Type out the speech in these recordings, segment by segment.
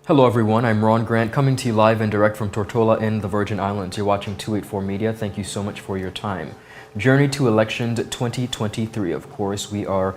Hello everyone, I'm Ron Grant coming to you live and direct from Tortola in the Virgin Islands. You're watching 284 Media. Thank you so much for your time. Journey to Elections 2023. Of course, we are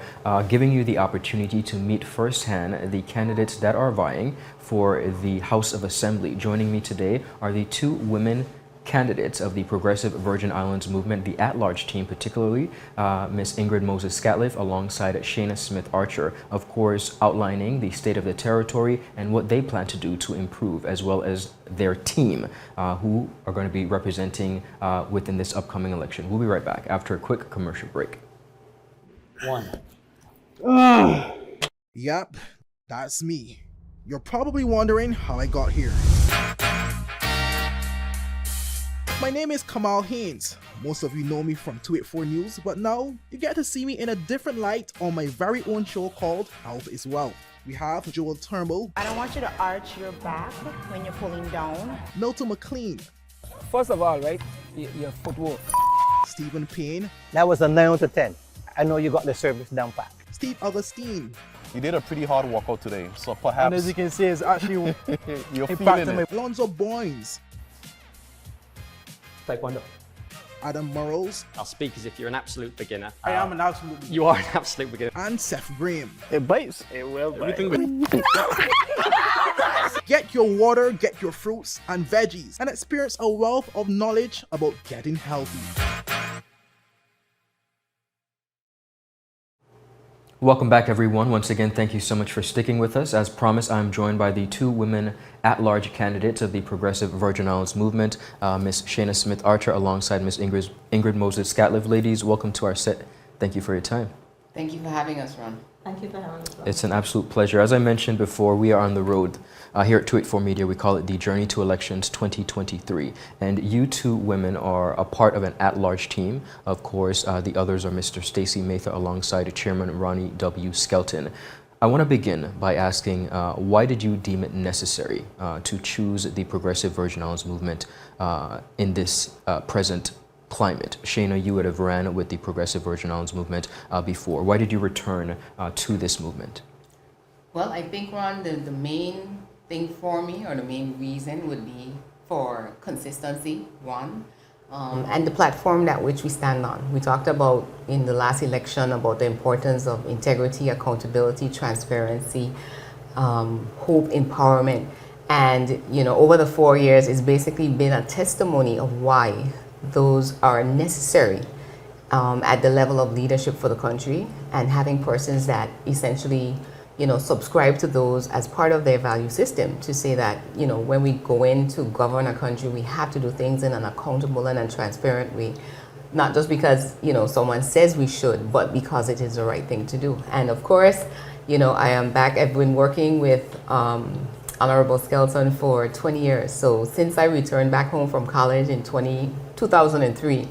giving you the opportunity to meet firsthand the candidates that are vying for the House of Assembly. Joining me today are the two women candidates of the Progressive Virgin Islands movement, the at-large team, particularly Ms. Ingrid Moses-Scatliffe alongside Shaina Smith-Archer, of course, outlining the state of the territory and what they plan to do to improve, as well as their team who are going to be representing within this upcoming election. We'll be right back after a quick commercial break. Yep, that's me. You're probably wondering how I got here. My name is Kamal Haynes. Most of you know me from 284 News, but now you get to see me in a different light on my very own show called Health is Wealth. We have Joel Turnbull. I don't want you to arch your back when you're pulling down. Milton McLean. First of all, right, your footwork. Stephen Payne. That was a 9 out of 10. I know you got the service down pat. Steve Augustine. You did a pretty hard workout today, so perhaps... And as you can see, it's actually you're feeling it. Alonzo Boynes. Taekwondo. Adam Murrows. I'll speak as if you're an absolute beginner. I am an absolute beginner. You are an absolute beginner. And Seth Graham. It bites. It will bite. Get your water, get your fruits and veggies, and experience a wealth of knowledge about getting healthy. Welcome back, everyone. Once again, thank you so much for sticking with us. As promised, I'm joined by the two women at-large candidates of the Progressive Virgin Islands movement, Ms. Shaina Smith-Archer alongside Ms. Ingrid Moses-Scatliffe. Ladies, welcome to our set. Thank you for your time. Thank you for having us, Ron. Thank you for having us. It's an absolute pleasure. As I mentioned before, we are on the road. Here at 284 Media, we call it the Journey to Elections 2023. And you two women are a part of an at-large team. Of course, the others are Mr. Stacey Mather alongside Chairman Ronnie W. Skelton. I want to begin by asking, why did you deem it necessary to choose the Progressive Virgin Islands movement in this present climate? Shaina, you would have ran with the Progressive Virgin Islands movement before. Why did you return to this movement? Well, I think, Ron, the main thing for me, or the main reason, would be for consistency, one, and the platform that which we stand on. We talked about in the last election about the importance of integrity, accountability, transparency, hope, empowerment. And, you know, over the 4 years, it's basically been a testimony of why those are necessary at the level of leadership for the country, and having persons that essentially, you know, subscribe to those as part of their value system, to say that, you know, when we go in to govern a country, we have to do things in an accountable and a transparent way, not just because, you know, someone says we should, but because it is the right thing to do. And of course, you know, I am back. I've been working with Honorable Skelton for 20 years. So since I returned back home from college in 2003,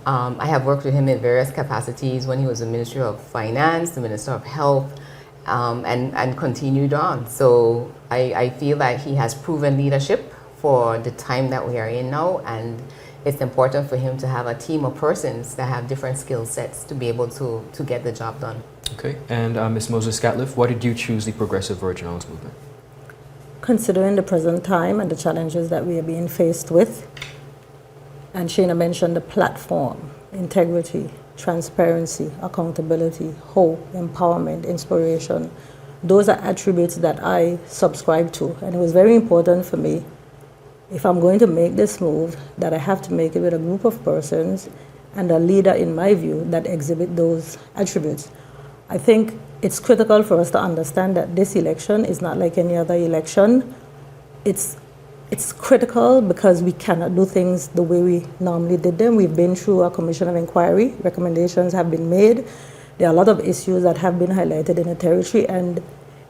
I have worked with him in various capacities when he was the Minister of Finance, the Minister of Health, and continued on. So I feel that he has proven leadership for the time that we are in now, and it's important for him to have a team of persons that have different skill sets to be able to get the job done. Okay, and Ms. Moses-Scatliffe, why did you choose the Progressive Virgin Islands movement? Considering the present time and the challenges that we are being faced with, and Shaina mentioned the platform, integrity, transparency, accountability, hope, empowerment, inspiration. Those are attributes that I subscribe to, and it was very important for me, if I'm going to make this move, that I have to make it with a group of persons and a leader, in my view, that exhibit those attributes. I think it's critical for us to understand that this election is not like any other election. It's critical because we cannot do things the way we normally did them. We've been through a commission of inquiry. Recommendations have been made. There are a lot of issues that have been highlighted in the territory. And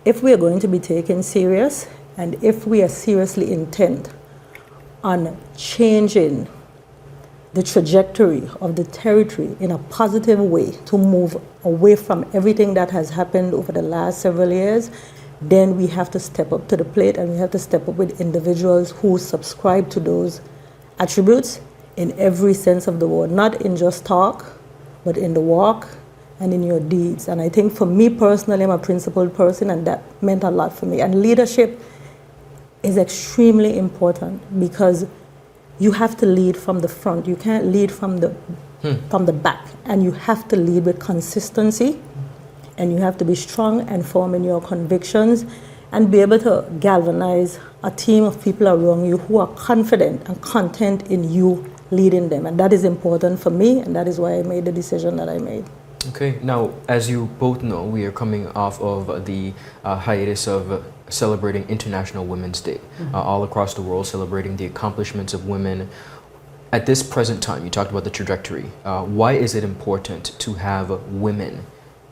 if we are going to be taken serious, and if we are seriously intent on changing the trajectory of the territory in a positive way to move away from everything that has happened over the last several years, then we have to step up to the plate, and we have to step up with individuals who subscribe to those attributes in every sense of the word, not in just talk, but in the walk and in your deeds. And I think for me personally, I'm a principled person, and that meant a lot for me. And leadership is extremely important because you have to lead from the front. You can't lead from the back, and you have to lead with consistency, and you have to be strong and firm in your convictions and be able to galvanize a team of people around you who are confident and content in you leading them. And that is important for me, and that is why I made the decision that I made. Okay, now, as you both know, we are coming off of the hiatus of celebrating International Women's Day, all across the world, celebrating the accomplishments of women. At this present time, you talked about the trajectory. Why is it important to have women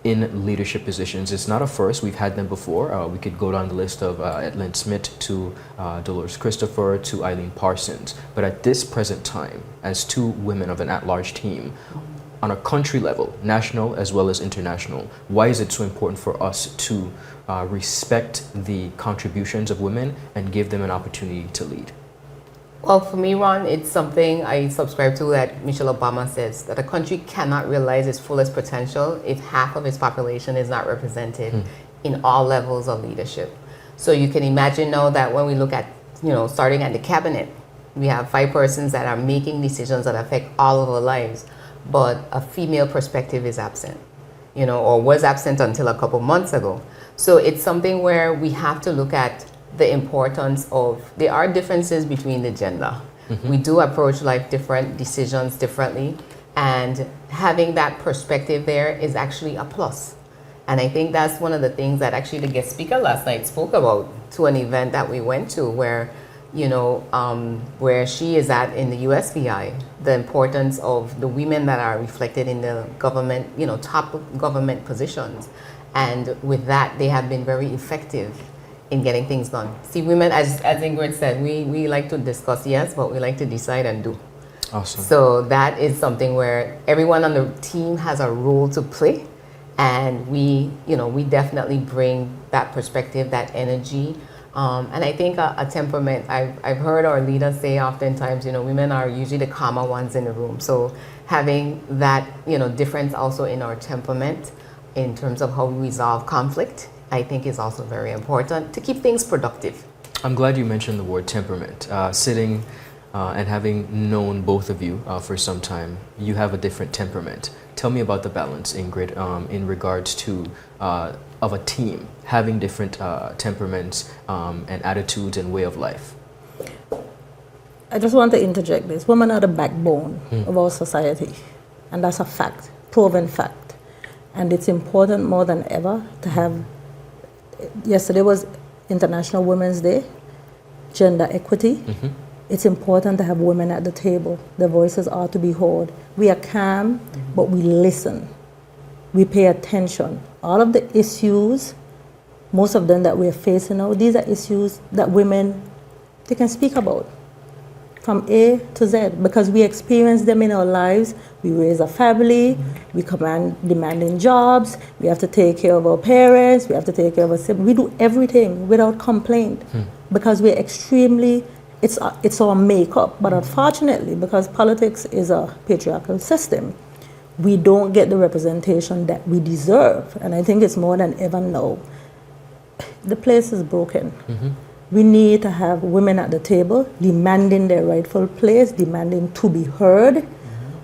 in leadership positions? It's not a first. We've had them before. We could go down the list of Lynn Smith to Dolores Christopher to Eileen Parsons. But at this present time, as two women of an at-large team, on a country level, national as well as international, why is it so important for us to respect the contributions of women and give them an opportunity to lead? Well, for me, Ron, it's something I subscribe to that Michelle Obama says, that a country cannot realize its fullest potential if half of its population is not represented in all levels of leadership. So you can imagine now that when we look at, starting at the cabinet, we have 5 persons that are making decisions that affect all of our lives, but a female perspective is absent, or was absent until a couple months ago. So it's something where we have to look at the importance of, there are differences between the gender. We do approach life different, decisions differently, and having that perspective there is actually a plus. And I think that's one of the things that actually the guest speaker last night spoke about to an event that we went to where, where she is at in the USVI, the importance of the women that are reflected in the government, top government positions. And with that, they have been very effective in getting things done. See, women, as Ingrid said, we like to discuss, yes, but we like to decide and do. Awesome. So that is something where everyone on the team has a role to play, and we definitely bring that perspective, that energy, and I think a temperament. I've heard our leaders say oftentimes, women are usually the calmer ones in the room. So having that, difference also in our temperament, in terms of how we resolve conflict, I think is also very important to keep things productive. I'm glad you mentioned the word temperament. Sitting and having known both of you for some time, you have a different temperament. Tell me about the balance, Ingrid, in regards to of a team having different temperaments and attitudes and way of life. I just want to interject this. Women are the backbone of our society, and that's a fact, proven fact. And it's important more than ever to have. Yesterday was International Women's Day, gender equity. It's important to have women at the table. Their voices are to be heard. We are calm, but we listen. We pay attention. All of the issues, most of them that we're facing now, these are issues that women, they can speak about from A to Z, because we experience them in our lives. We raise a family, we command demanding jobs, we have to take care of our parents, we have to take care of our siblings. We do everything without complaint because we're extremely, it's our makeup. But unfortunately, because politics is a patriarchal system, we don't get the representation that we deserve. And I think it's more than ever now. The place is broken. We need to have women at the table demanding their rightful place, demanding to be heard,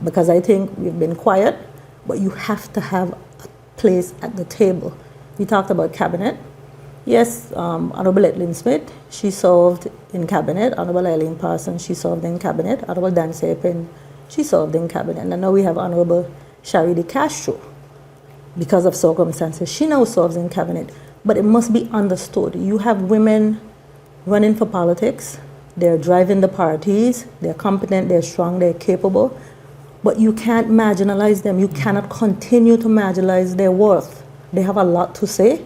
because I think we've been quiet, but you have to have a place at the table. We talked about cabinet. Yes, Honorable Lynn Smith, she served in cabinet. Honorable Eileen Parsons, she served in cabinet. Honorable Dan Sapin, she served in cabinet. And now we have Honorable Shari De Castro. Because of circumstances, she now serves in cabinet. But it must be understood. You have women running for politics, they're driving the parties, they're competent, they're strong, they're capable, but you can't marginalize them. You cannot continue to marginalize their worth. They have a lot to say,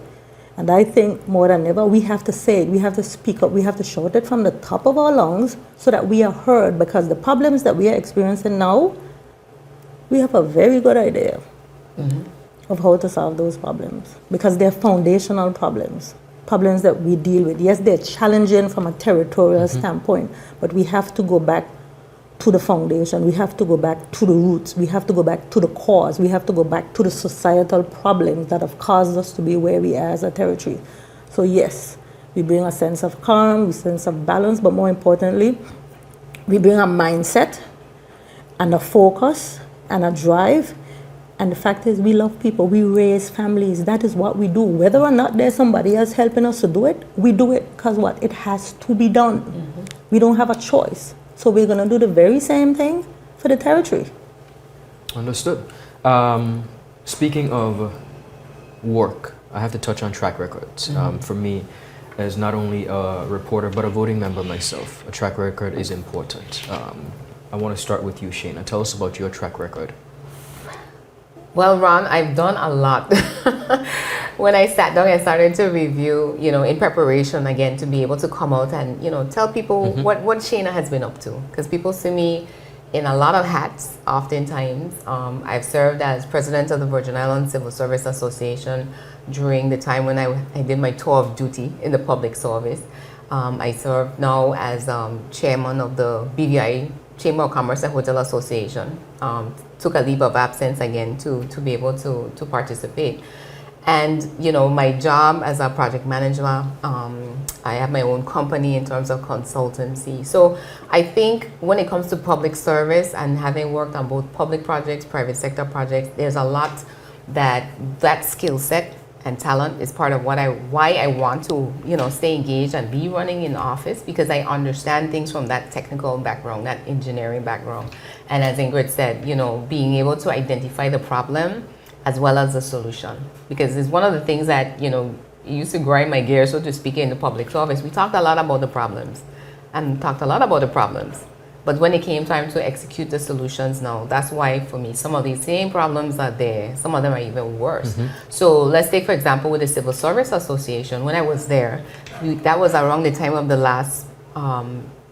and I think more than ever, we have to say it, we have to speak up, we have to shout it from the top of our lungs so that we are heard, because the problems that we are experiencing now, we have a very good idea of how to solve those problems, because they're foundational problems. Problems that we deal with. Yes, they're challenging from a territorial standpoint, but we have to go back to the foundation. We have to go back to the roots. We have to go back to the cause. We have to go back to the societal problems that have caused us to be where we are as a territory. So yes, We bring a sense of calm, a sense of balance, but more importantly, we bring a mindset and a focus and a drive. And the fact is, we love people. We raise families. That is what we do. Whether or not there's somebody else helping us to do it, we do it because what? It has to be done. Mm-hmm. We don't have a choice. So we're going to do the very same thing for the territory. Understood. Speaking of work, I have to touch on track records. Mm-hmm. For me, as not only a reporter, but a voting member myself, a track record is important. I want to start with you, Shaina. Tell us about your track record. Well, Ron, I've done a lot. When I sat down and started to review, in preparation again to be able to come out and, tell people mm-hmm. what Shaina has been up to. Because people see me in a lot of hats oftentimes. I've served as president of the Virgin Islands Civil Service Association during the time when I did my tour of duty in the public service. I serve now as chairman of the BVI Chamber of Commerce and Hotel Association. Took a leave of absence again to be able to participate. And, my job as a project manager, I have my own company in terms of consultancy. So I think when it comes to public service and having worked on both public projects, private sector projects, there's a lot that skill set and talent is part of why I want to, stay engaged and be running in office, because I understand things from that technical background, that engineering background. And as Ingrid said, being able to identify the problem as well as the solution. Because it's one of the things that, used to grind my gears, so to speak, in the public service. We talked a lot about the problems But when it came time to execute the solutions now, that's why for me, some of these same problems are there. Some of them are even worse. Mm-hmm. So let's take, for example, with the Civil Service Association. When I was there, that was around the time of the last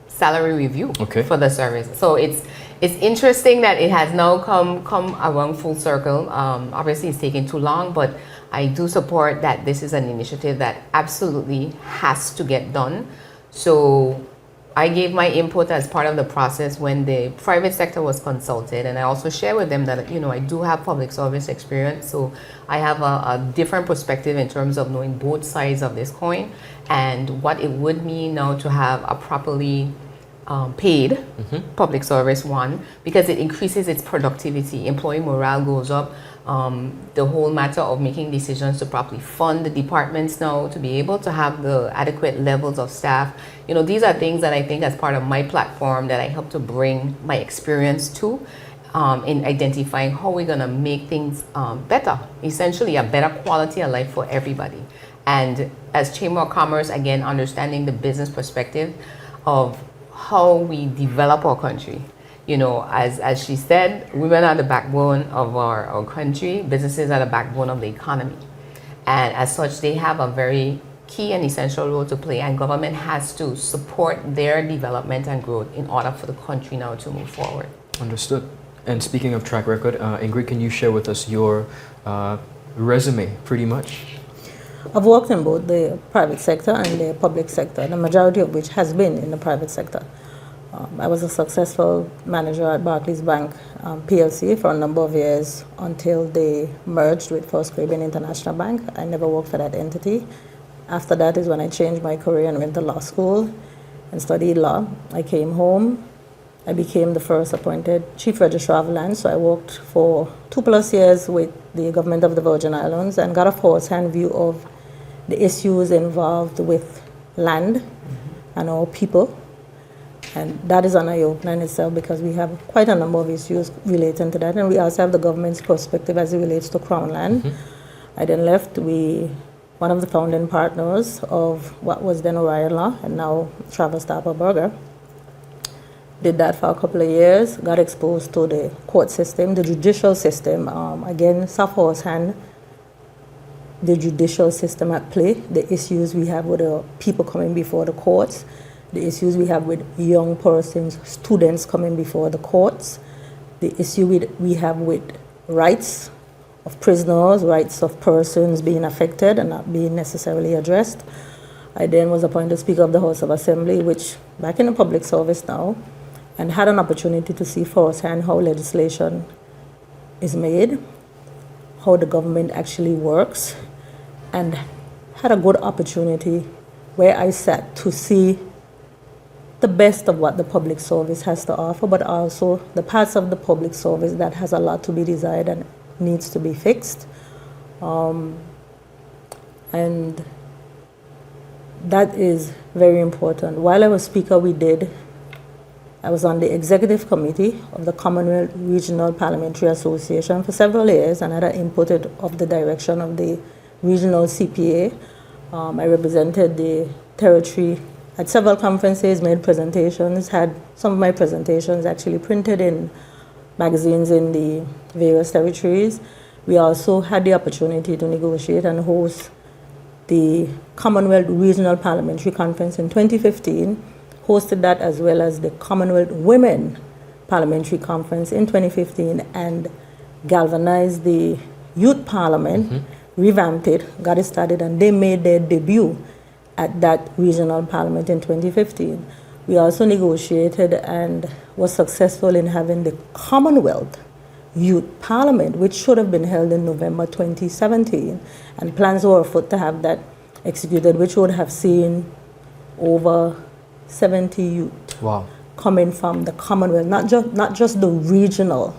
salary review for the service. So it's interesting that it has now come around full circle. Obviously, it's taken too long, but I do support that this is an initiative that absolutely has to get done. So I gave my input as part of the process when the private sector was consulted, and I also share with them that I do have public service experience, so I have a different perspective in terms of knowing both sides of this coin and what it would mean now to have a properly paid mm-hmm. public service, one, because it increases its productivity, employee morale goes up. The whole matter of making decisions to properly fund the departments now, to be able to have the adequate levels of staff. These are things that I think as part of my platform that I help to bring my experience to in identifying how we're going to make things better, essentially a better quality of life for everybody. And as Chamber of Commerce, again, understanding the business perspective of how we develop our country. As she said, women are the backbone of our country. Businesses are the backbone of the economy. And as such, they have a very key and essential role to play. And government has to support their development and growth in order for the country now to move forward. Understood. And speaking of track record, Ingrid, can you share with us your resume, pretty much? I've worked in both the private sector and the public sector, the majority of which has been in the private sector. I was a successful manager at Barclays Bank PLC for a number of years until they merged with First Caribbean International Bank. I never worked for that entity. After that is when I changed my career and went to law school and studied law. I came home. I became the first appointed Chief Registrar of Land, so I worked for 2+ years with the government of the Virgin Islands and got a first-hand view of the issues involved with land mm-hmm. and our people. And that is an eye-opener in itself because we have quite a number of issues relating to that. And we also have the government's perspective as it relates to Crown land. Mm-hmm. I then left. One of the founding partners of what was then Orion Law and now Travis Burger. Did that for a couple of years, got exposed to the court system, the judicial system. Again, saw firsthand the judicial system at play, the issues we have with the people coming before the courts, the issues we have with young persons, students coming before the courts, the issue we have with rights of prisoners, rights of persons being affected and not being necessarily addressed. I then was appointed Speaker of the House of Assembly, which back in the public service now, and had an opportunity to see firsthand how legislation is made, how the government actually works, and had a good opportunity where I sat to see the best of what the public service has to offer, but also the parts of the public service that has a lot to be desired and needs to be fixed. And that is very important. While I was Speaker, I was on the executive committee of the Commonwealth Regional Parliamentary Association for several years, and had an input of the direction of the regional CPA. I represented the territory at several conferences, made presentations, had some of my presentations actually printed in magazines in the various territories. We also had the opportunity to negotiate and host the Commonwealth Regional Parliamentary Conference in 2015, hosted that as well as the Commonwealth Women Parliamentary Conference in 2015, and galvanized the Youth Parliament, revamped it, got it started, and they made their debut at that regional parliament in 2015. We also negotiated and was successful in having the Commonwealth Youth Parliament, which should have been held in November 2017, and plans were afoot to have that executed, which would have seen over 70 youth coming from the Commonwealth, not just the regional,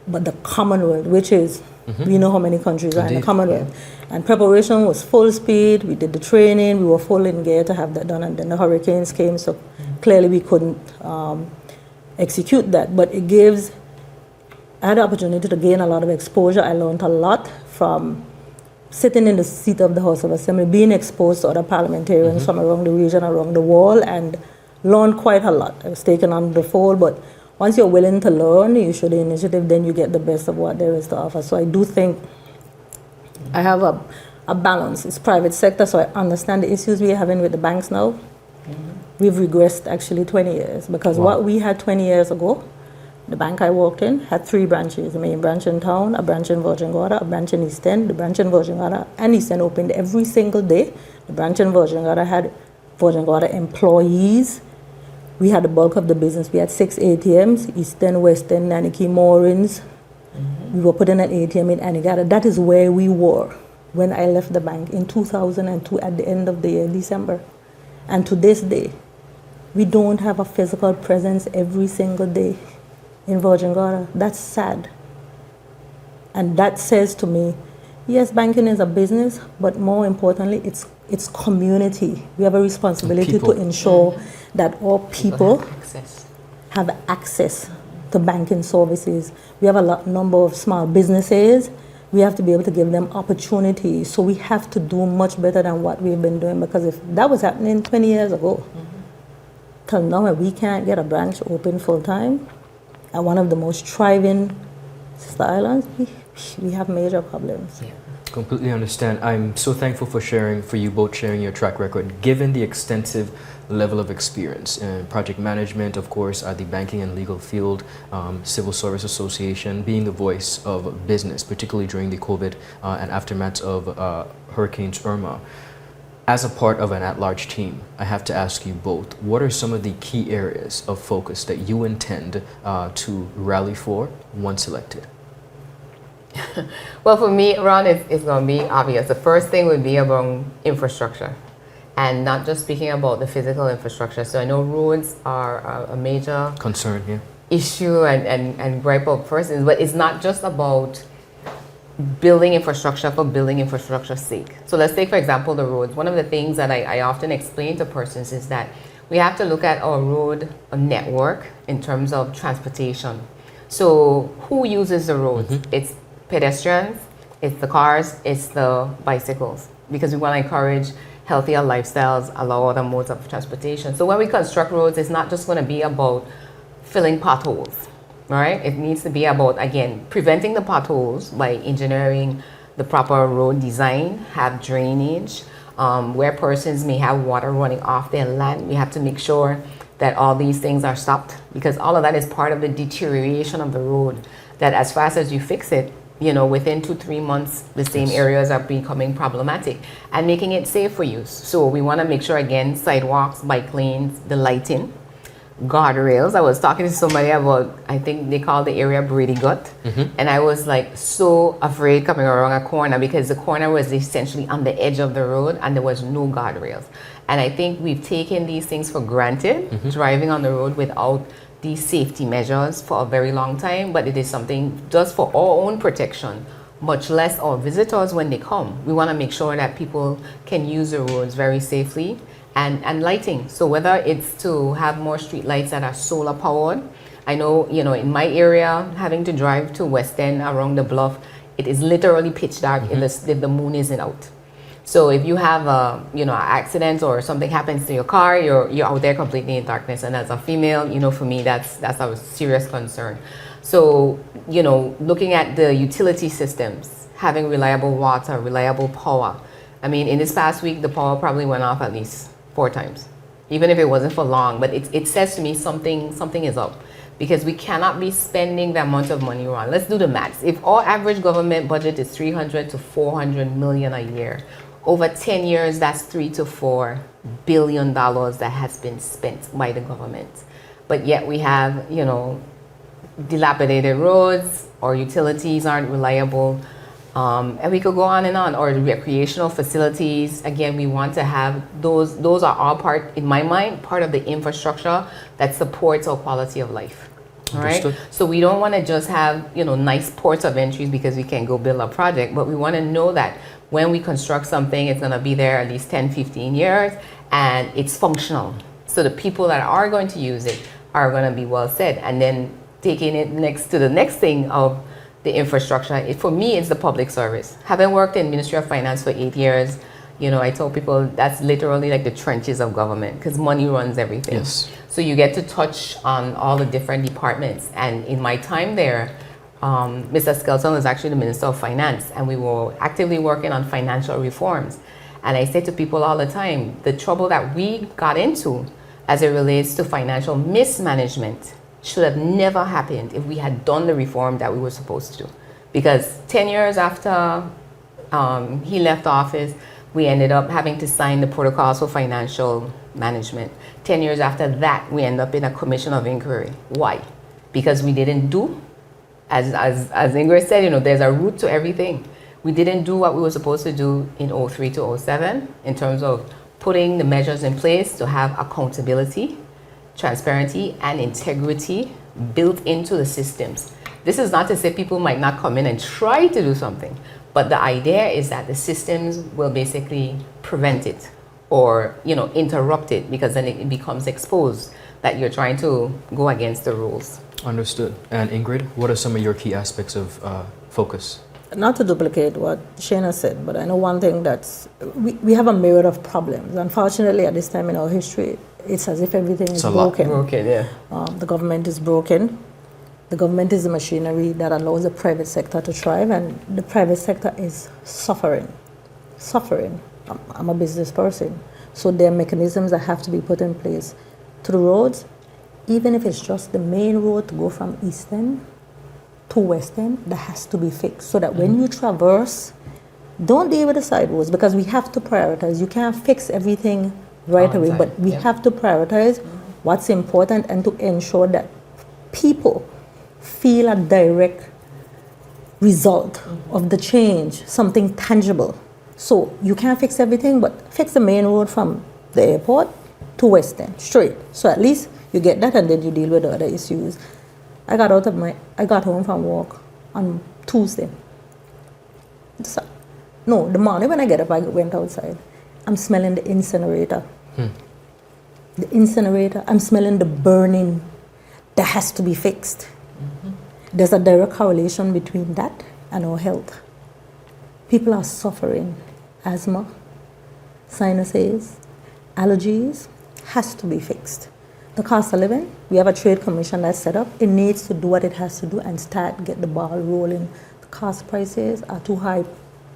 but the Commonwealth, which is, we know how many countries are in the Commonwealth. And preparation was full speed. We did the training. We were full in gear to have that done, and then the hurricanes came, so clearly we couldn't execute that. But I had the opportunity to gain a lot of exposure. I learned a lot from sitting in the seat of the House of Assembly, being exposed to other parliamentarians from around the region, around the world, and learned quite a lot. I was taken on the fold, but once you're willing to learn, you show the initiative, then you get the best of what there is to offer. So I do think I have a balance. It's private sector, so I understand the issues we're having with the banks now. We've regressed actually 20 years, because what we had 20 years ago, the bank I worked in had 3 branches: the main branch in town, a branch in Virgin Gorda, a branch in East End. The branch in Virgin Gorda and East End opened every single day. The branch in Virgin Gorda had Virgin Gorda employees. We had the bulk of the business. We had 6 ATMs, East End, West End, Naniki, Moorings. We were putting an ATM in Anigada. That is where we were when I left the bank in 2002 at the end of the year, December. And to this day, we don't have a physical presence every single day in Virgin Gorda. That's sad. And that says to me, yes, banking is a business, but more importantly, it's community. We have a responsibility to ensure that all people have access to banking services. We have a number of small businesses. We have to be able to give them opportunities. So we have to do much better than what we've been doing, because if that was happening 20 years ago, till now we can't get a branch open full time at one of the most thriving sister islands, we have major problems. Completely understand. I'm so thankful for you both sharing your track record, given the extensive level of experience in project management, of course, at the banking and legal field, Civil Service Association, being the voice of business, particularly during the COVID and aftermath of Hurricanes Irma. As a part of an at-large team, I have to ask you both, what are some of the key areas of focus that you intend to rally for once elected? Well, for me, Ron, it's going to be obvious. The first thing would be about infrastructure, and not just speaking about the physical infrastructure. So I know roads are a major concern issue and gripe of persons, but it's not just about building infrastructure for building infrastructure's sake. So let's take, for example, the roads. One of the things that I often explain to persons is that we have to look at our road network in terms of transportation. So who uses the roads? It's pedestrians, it's the cars, it's the bicycles, because we want to encourage healthier lifestyles, allow other modes of transportation. So when we construct roads, it's not just going to be about filling potholes, right? It needs to be about, again, preventing the potholes by engineering the proper road design, have drainage, where persons may have water running off their land. We have to make sure that all these things are stopped, because all of that is part of the deterioration of the road, that as fast as you fix it, within 2-3 months, the same areas are becoming problematic, and making it safe for use. So we want to make sure, again, sidewalks, bike lanes, the lighting, guardrails. I was talking to somebody about, I think they call the area Brady Gut, and I was like so afraid coming around a corner because the corner was essentially on the edge of the road and there was no guardrails. And I think we've taken these things for granted, driving on the road without these safety measures for a very long time, but it is something just for our own protection, much less our visitors when they come. We want to make sure that people can use the roads very safely, and lighting. So whether it's to have more street lights that are solar powered, I know, you know, in my area, having to drive to West End around the bluff, it is literally pitch dark if the moon isn't out. So if you have a, you know, an accident or something happens to your car, you're out there completely in darkness. And as a female, you know, for me, that's a serious concern. So, you know, looking at the utility systems, having reliable water, reliable power. I mean, in this past week, the power probably went off at least 4 times, even if it wasn't for long. But it says to me something is up, because we cannot be spending the amount of money we're on. Let's do the maths. If our average government budget is 300 to 400 million a year, over 10 years, that's $3 to $4 billion that has been spent by the government. But yet we have, you know, dilapidated roads, or utilities aren't reliable, and we could go on and on. Or recreational facilities, again, we want to have those are all part, in my mind, part of the infrastructure that supports our quality of life. All right. So we don't want to just have, you know, nice ports of entries because we can go build a project, but we want to know that when we construct something, it's going to be there at least 10, 15 years and it's functional. So the people that are going to use it are going to be well said. And then taking it next to the next thing of the infrastructure, for me, it's the public service. Having worked in Ministry of Finance for 8 years, you know, I told people that's literally like the trenches of government, because money runs everything. Yes. So you get to touch on all the different departments. And in my time there, Mr. Skelton was actually the Minister of Finance, and we were actively working on financial reforms. And I say to people all the time, the trouble that we got into as it relates to financial mismanagement should have never happened if we had done the reform that we were supposed to do. Because 10 years after he left office, we ended up having to sign the protocols for financial management. 10 years after that, we ended up in a commission of inquiry. Why? Because we didn't do, as Ingrid said, you know, there's a root to everything. We didn't do what we were supposed to do in 03 to 07 in terms of putting the measures in place to have accountability, transparency, and integrity built into the systems. This is not to say people might not come in and try to do something, but the idea is that the systems will basically prevent it or, you know, interrupt it, because then it becomes exposed that you're trying to go against the rules. Understood. And Ingrid, what are some of your key aspects of focus? Not to duplicate what Shaina said, but I know one thing that's, we have a myriad of problems. Unfortunately, at this time in our history, it's as if everything is broken. The government is broken. The government is the machinery that allows the private sector to thrive, and the private sector is suffering. I'm a business person, so there are mechanisms that have to be put in place to the roads, even if it's just the main road to go from East End to West End, that has to be fixed so that when you traverse, don't deal with the side roads, because we have to prioritize. You can't fix everything right away, but we have to prioritize what's important and to ensure that people feel a direct result of the change, something tangible. So you can't fix everything, but fix the main road from the airport to West End, straight. So at least you get that, and then you deal with the other issues. I got home from work on Tuesday. No, the morning when I get up, I went outside. I'm smelling the incinerator. The incinerator, I'm smelling the burning. That has to be fixed. There's a direct correlation between that and our health. People are suffering asthma, sinuses, allergies, has to be fixed. The cost of living, we have a trade commission that's set up. It needs to do what it has to do and get the ball rolling. The cost prices are too high.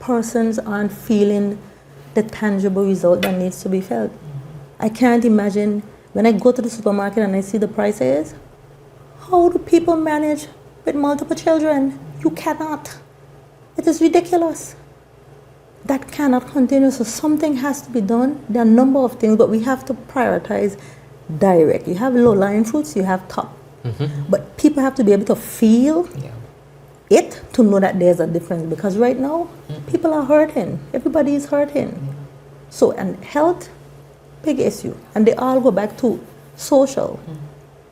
Persons aren't feeling the tangible result that needs to be felt. I can't imagine when I go to the supermarket and I see the prices, how do people manage with multiple children? You cannot. It is ridiculous. That cannot continue, so something has to be done. There are a number of things, but we have to prioritize direct. You have low-lying fruits, you have top. But people have to be able to feel it to know that there's a difference, because right now people are hurting. Everybody is hurting. So, and health, big issue, and they all go back to social.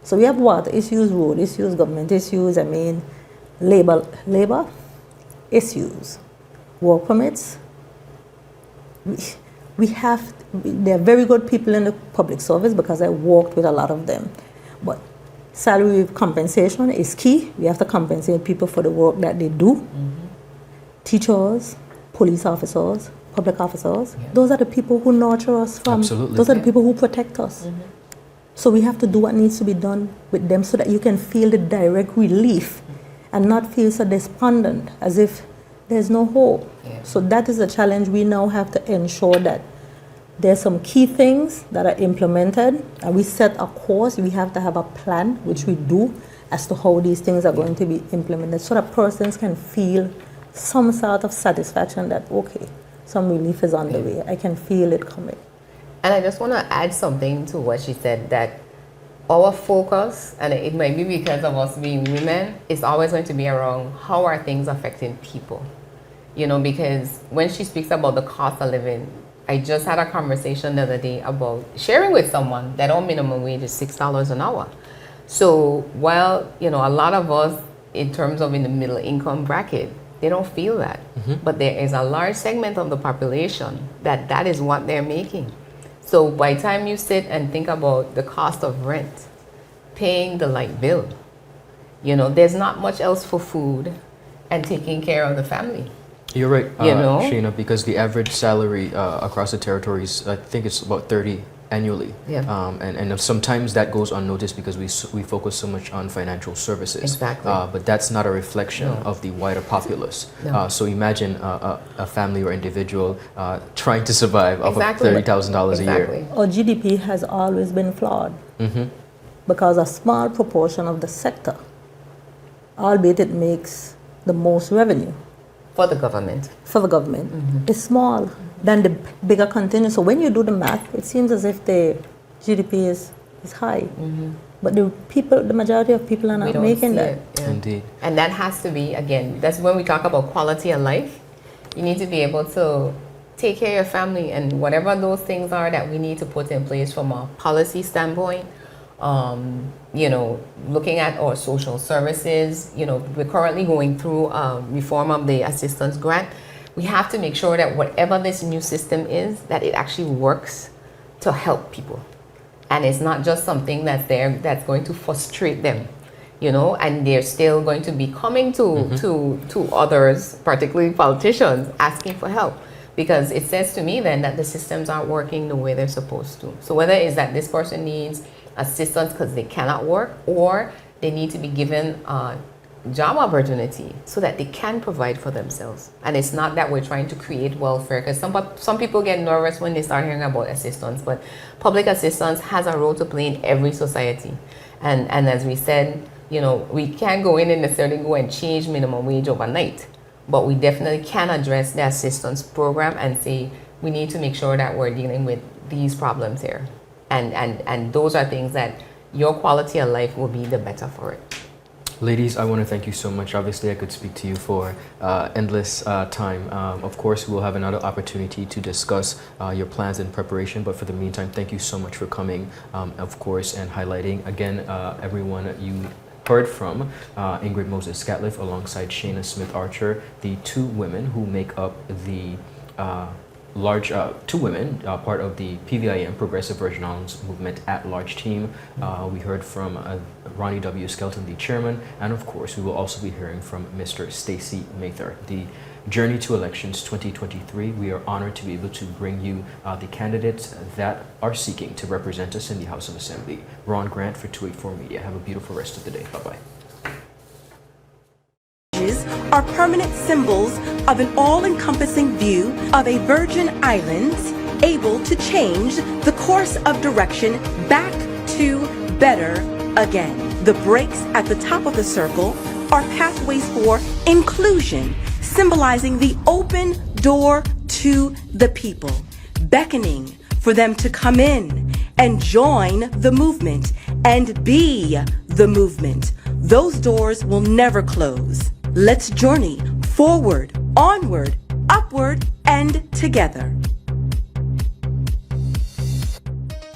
So we have water issues, road issues, government issues, labor issues, work permits. There are very good people in the public service because I worked with a lot of them. But salary compensation is key. We have to compensate people for the work that they do. Teachers, police officers, public officers, those are the people who nurture us from. Absolutely. Those are the people who protect us. So we have to do what needs to be done with them so that you can feel the direct relief and not feel so despondent as if there's no hope. So that is a challenge. We now have to ensure that there's some key things that are implemented, and we set a course. We have to have a plan, which we do, as to how these things are going to be implemented, so that persons can feel some sort of satisfaction that, okay, some relief is on the way. I can feel it coming. And I just want to add something to what she said, that our focus, and it might be because of us being women, is always going to be around how are things affecting people. You know, because when she speaks about the cost of living, I just had a conversation the other day about sharing with someone that our minimum wage is $6 an hour. So while, you know, a lot of us in terms of in the middle income bracket, they don't feel that. But there is a large segment of the population that is what they're making. So by the time you sit and think about the cost of rent, paying the light bill, you know, there's not much else for food and taking care of the family. You're right, You know? Shaina, because the average salary across the territories, I think it's about 30 annually. And sometimes that goes unnoticed because we focus so much on financial services. Exactly. But that's not a reflection of the wider populace. So imagine a family or individual trying to survive off of $30,000 a year. Our GDP has always been flawed because a small proportion of the sector, albeit it makes the most revenue, For the government. is small than the bigger container. So when you do the math, it seems as if the GDP is high. But the majority of people are We not don't making see that. it, yeah. Indeed. And that has to be, again, that's when we talk about quality of life. You need to be able to take care of your family, and whatever those things are that we need to put in place from a policy standpoint. You know, looking at our social services, you know, we're currently going through a reform of the assistance grant. We have to make sure that whatever this new system is, that it actually works to help people. And it's not just something that's there that's going to frustrate them, you know, and they're still going to be coming to others, particularly politicians, asking for help. Because it says to me then that the systems aren't working the way they're supposed to. So whether it's that this person needs assistance because they cannot work, or they need to be given a job opportunity so that they can provide for themselves. And it's not that we're trying to create welfare, because some people get nervous when they start hearing about assistance, but public assistance has a role to play in every society. And as we said, you know, we can't go in and necessarily go and change minimum wage overnight, but we definitely can address the assistance program and say we need to make sure that we're dealing with these problems here. And those are things that your quality of life will be the better for it. Ladies, I want to thank you so much. Obviously, I could speak to you for endless time. Of course, we'll have another opportunity to discuss your plans and preparation. But for the meantime, thank you so much for coming, of course, and highlighting. Again, everyone you heard from Ingrid Moses-Scatliffe alongside Shaina Smith-Archer, the two women who make up the two women, part of the PVIM, Progressive Virgin Islands Movement at-large team. We heard from Ronnie W. Skelton, the chairman, and of course, we will also be hearing from Mr. Stacey Mather. The Journey to Elections 2023, we are honored to be able to bring you the candidates that are seeking to represent us in the House of Assembly. Ron Grant for 284 Media. Have a beautiful rest of the day. Bye-bye. Are permanent symbols of an all-encompassing view of a Virgin Islands able to change the course of direction back to better again. The breaks at the top of the circle are pathways for inclusion, symbolizing the open door to the people, beckoning for them to come in and join the movement and be the movement. Those doors will never close. Let's journey forward, onward, upward, and together.